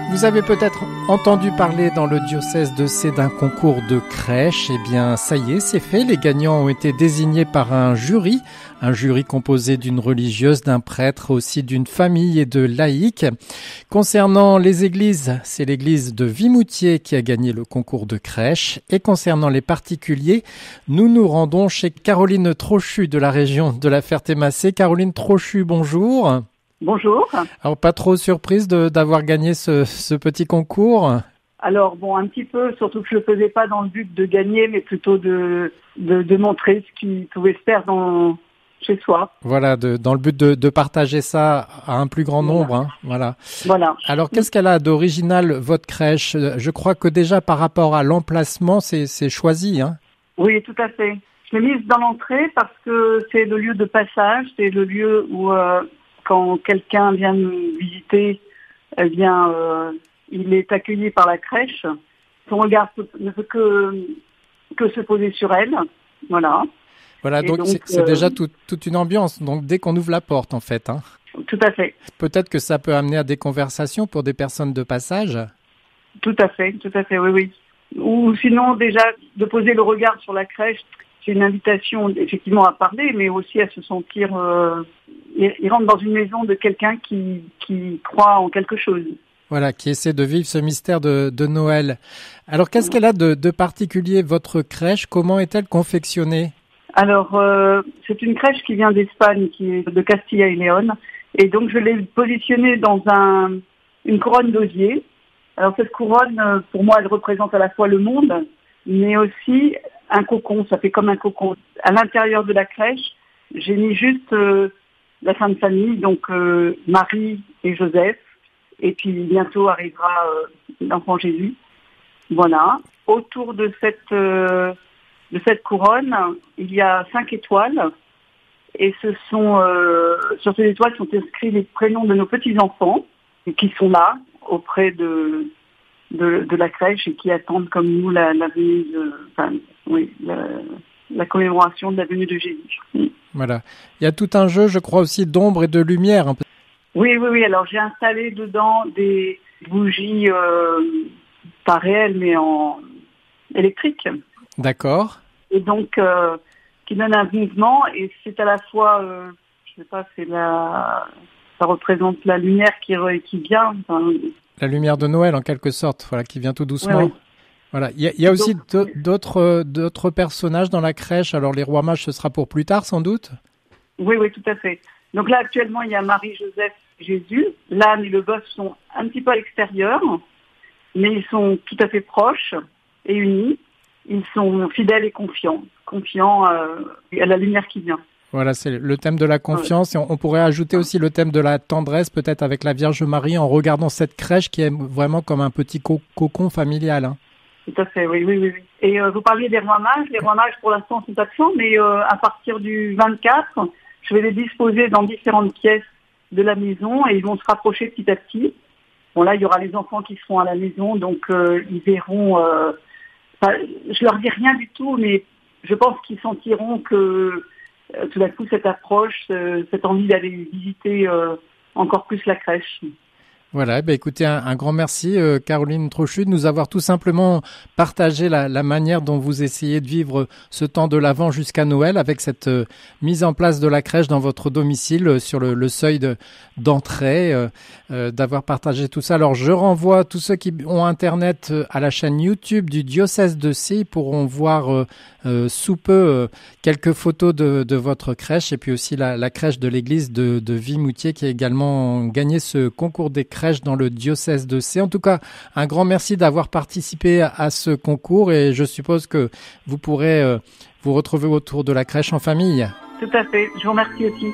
Vous avez peut-être entendu parler dans le diocèse de Sées d'un concours de crèche. Eh bien, ça y est, c'est fait. Les gagnants ont été désignés par un jury composé d'une religieuse, d'un prêtre, aussi d'une famille et de laïcs. Concernant les églises, c'est l'église de Vimoutiers qui a gagné le concours de crèche. Et concernant les particuliers, nous nous rendons chez Caroline Trochu de la région de la Ferté-Macé. Caroline Trochu, bonjour. Bonjour. Alors, pas trop surprise d'avoir gagné ce petit concours? Alors, bon, un petit peu, surtout que je ne le faisais pas dans le but de gagner, mais plutôt de montrer ce qui pouvait se faire chez soi. Voilà, dans le but de partager ça à un plus grand nombre. Hein, voilà. Alors, qu'est-ce qu'elle a d'original, votre crèche? Je crois que déjà, par rapport à l'emplacement, c'est choisi. Hein. Oui, tout à fait. Je l'ai mise dans l'entrée parce que c'est le lieu de passage, c'est le lieu où... quand quelqu'un vient nous visiter, eh bien, il est accueilli par la crèche. Son regard ne peut que se poser sur elle. Voilà. Voilà, donc c'est déjà toute une ambiance. Donc, dès qu'on ouvre la porte, en fait. Hein. Tout à fait. Peut-être que ça peut amener à des conversations pour des personnes de passage. Tout à fait, oui. Ou sinon, déjà, de poser le regard sur la crèche, c'est une invitation, effectivement, à parler, mais aussi à se sentir... il rentre dans une maison de quelqu'un qui croit en quelque chose. Voilà, qui essaie de vivre ce mystère de Noël. Alors, qu'est-ce qu'elle a de particulier, votre crèche? Comment est-elle confectionnée? Alors, c'est une crèche qui vient d'Espagne, qui est de Castilla et Léon. Et donc, je l'ai positionnée dans une couronne d'osier. Alors, cette couronne, pour moi, elle représente à la fois le monde, mais aussi un cocon. Ça fait comme un cocon. À l'intérieur de la crèche, j'ai mis juste... la Sainte Famille, donc Marie et Joseph, et puis bientôt arrivera l'enfant Jésus. Voilà. Autour de cette couronne, il y a 5 étoiles, et sur ces étoiles sont inscrits les prénoms de nos petits-enfants, qui sont là, auprès de la crèche, et qui attendent comme nous la venue la commémoration de la venue de Jésus. Voilà. Il y a tout un jeu, je crois, aussi d'ombre et de lumière. Oui. Alors, j'ai installé dedans des bougies, pas réelles, mais en électriques. D'accord. Et donc, qui donnent un mouvement. Et c'est à la fois, je sais pas, ça représente la lumière qui vient. La lumière de Noël, en quelque sorte, voilà, qui vient tout doucement. Oui. Voilà. Il y a aussi d'autres personnages dans la crèche. Alors, les rois mages, ce sera pour plus tard, sans doute? Oui, tout à fait. Donc là, actuellement, il y a Marie, Joseph, Jésus. L'âne et le bœuf sont un petit peu à l'extérieur, mais ils sont tout à fait proches et unis. Ils sont fidèles et confiants à la lumière qui vient. Voilà, c'est le thème de la confiance. Et on pourrait ajouter aussi le thème de la tendresse, peut-être avec la Vierge Marie, en regardant cette crèche qui est vraiment comme un petit cocon familial. Hein. Tout à fait, oui. Et vous parliez des rois mages. Les rois mages, pour l'instant, sont absents, mais à partir du 24, je vais les disposer dans différentes pièces de la maison et ils vont se rapprocher petit à petit. Bon, là, il y aura les enfants qui seront à la maison, donc ils verront... je leur dis rien du tout, mais je pense qu'ils sentiront que tout d'un coup, cette approche, cette envie d'aller visiter encore plus la crèche. Voilà, écoutez, un grand merci Caroline Trochu de nous avoir tout simplement partagé la manière dont vous essayez de vivre ce temps de l'Avent jusqu'à Noël avec cette mise en place de la crèche dans votre domicile sur le seuil d'entrée, d'avoir partagé tout ça. Alors je renvoie tous ceux qui ont Internet à la chaîne YouTube du diocèse de Sées. Ils pourront voir sous peu quelques photos de votre crèche et puis aussi la crèche de l'église de Vimoutiers qui a également gagné ce concours des crèches dans le diocèse de Sées. En tout cas, un grand merci d'avoir participé à ce concours et je suppose que vous pourrez vous retrouver autour de la crèche en famille. Tout à fait. Je vous remercie aussi.